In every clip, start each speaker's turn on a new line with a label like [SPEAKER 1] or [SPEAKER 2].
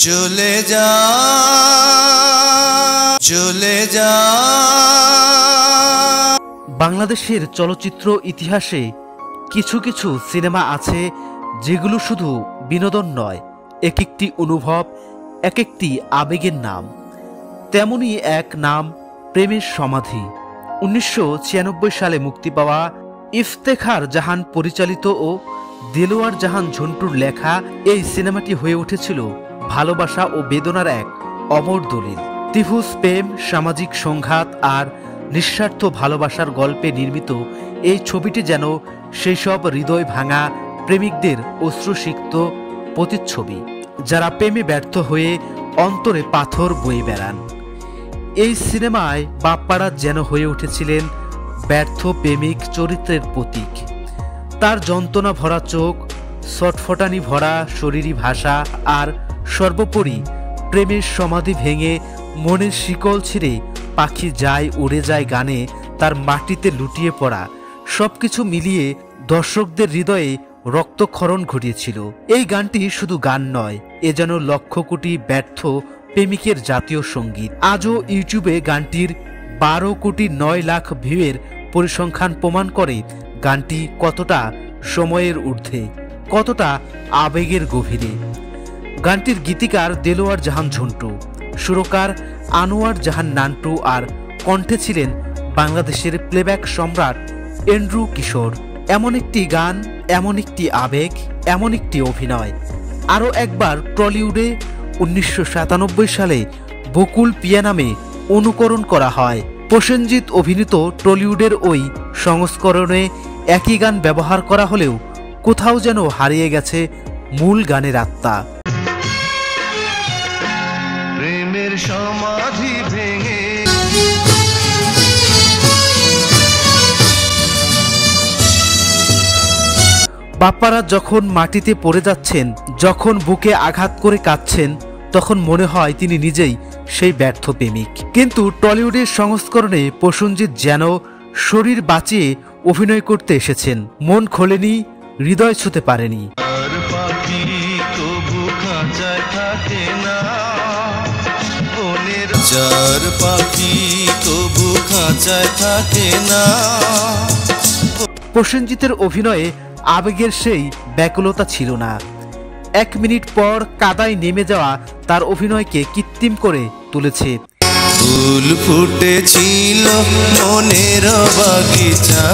[SPEAKER 1] চলে যা চলে যা।
[SPEAKER 2] বাংলাদেশের চলচ্চিত্র ইতিহাসে কিছু কিছু সিনেমা আছে যেগুলো শুধু বিনোদন নয়, এক একটি অনুভব, এক একটি আবেগের নাম। তেমনি এক নাম প্রেমের সমাধি। 1996 সালে মুক্তি পাওয়া ইফতেখার জাহান পরিচালিত ও দেলোয়ার জাহান ঝন্টুর লেখা এই সিনেমাটি হয়ে উঠেছিল ভালোবাসা ও বেদনার এক অমর দলিল। ত্রিভুজ প্রেম, সামাজিক সংঘাত আর নিঃস্বার্থ ভালোবাসার গল্পে নির্মিত এই ছবিটি যেন সেই সব হৃদয় ভাঙা প্রেমিকদের অশ্রুসিক্ত প্রতিচ্ছবি, যারা প্রেমে ব্যর্থ হয়ে অন্তরে পাথর বয়ে বেড়ান। এই সিনেমায় বাপ্পারা যেন হয়ে উঠেছিলেন ব্যর্থ প্রেমিক চরিত্রের প্রতীক। তার যন্ত্রণা ভরা চোখ, ছটফটানি ভরা শরীরী ভাষা আর সর্বোপরি প্রেমের সমাধি ভেঙে মনের শিকল ছিঁড়ে পাখি যায় উড়ে যায় গানে তার মাটিতে লুটিয়ে পড়া সবকিছু মিলিয়ে দর্শকদের হৃদয়ে রক্তক্ষরণ ঘটিয়েছিল। এই গানটি শুধু গান নয়, এ যেন লক্ষ কোটি ব্যর্থ প্রেমিকের জাতীয় সঙ্গীত। আজও ইউটিউবে গানটির 12,09,00,000 ভিউয়ের পরিসংখ্যান প্রমাণ করে গানটি কতটা সময়ের ঊর্ধ্বে, কতটা আবেগের গভীরে। গানটির গীতিকার দেলোয়ার জাহান ঝন্টু, সুরকার আনোয়ার জাহান নান্টু আর কণ্ঠে ছিলেন বাংলাদেশের প্লেব্যাক সম্রাট এন্ড্রু কিশোর। এমন একটি গান, এমন একটি আবেগ, এমন একটি অভিনয় আরও একবার টলিউডে 1997 সালে বকুল পিয়া নামে অনুকরণ করা হয়। প্রসেনজিৎ অভিনীত টলিউডের ওই সংস্করণে একই গান ব্যবহার করা হলেও কোথাও যেন হারিয়ে গেছে মূল গানের আত্মা।
[SPEAKER 1] প্রেমের সমাধি ভেঙে
[SPEAKER 2] বাপ্পারা যখন মাটিতে পড়ে যাচ্ছেন, যখন বুকে আঘাত করে কাঁদছেন, তখন মনে হয় তিনি নিজেই সেই ব্যর্থ প্রেমিক। কিন্তু টলিউডের সংস্করণে প্রসেনজিৎ যেন শরীর বাঁচিয়ে অভিনয় করতে এসেছেন, মন খোলেনি, হৃদয় ছুঁতে পারেনি।
[SPEAKER 1] যার পাখি তবু খাঁচায় থাকে না।
[SPEAKER 2] প্রসেনজিতের অভিনয়ে আবেগের সেই ব্যাকুলতা ছিল না। 1 মিনিট পর কাদায় নেমে যাওয়া তার অভিনয়কে কৃত্রিম করে তুলেছে।
[SPEAKER 1] ফুল ফুটেছিল মনের বাগিচা,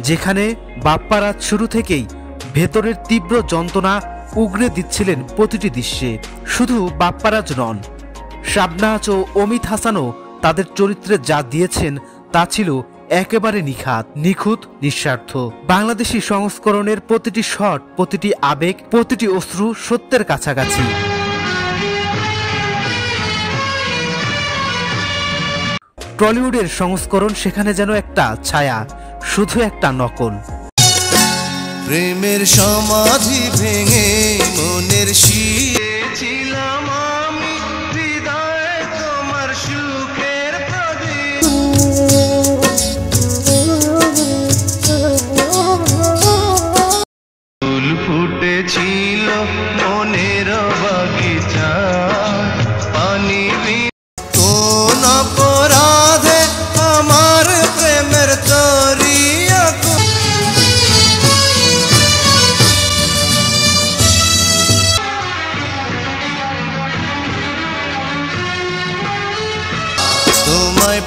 [SPEAKER 2] যেখানে বাপ্পারা শুরু থেকেই ভেতরের তীব্র যন্ত্রণা উগরে দিচ্ছিলেন প্রতিটি দৃশ্যে। শুধু বাপ্পারাজ নন, শাবনাজ ও অমিত হাসানও তাদের চরিত্রে যা দিয়েছেন তা ছিল একেবারে নিখুঁত, নিঃস্বার্থ। বাংলাদেশি সংস্করণের প্রতিটি শট, প্রতিটি আবেগ, প্রতিটি অশ্রু সত্যের কাছাকাছি। টলিউডের সংস্করণ সেখানে যেন একটা ছায়া, শুধু একটা নকল।
[SPEAKER 1] প্রেমের সমাধি ভেঙে মনের শিয়েছিলাম আমি, হৃদয়ে তোমার সুখের প্রদীপ। ফুল ফুটেছিল মনের বাগিচা, পানি কোন অপরাধে আমার প্রেমের তরিয়া। তোমায়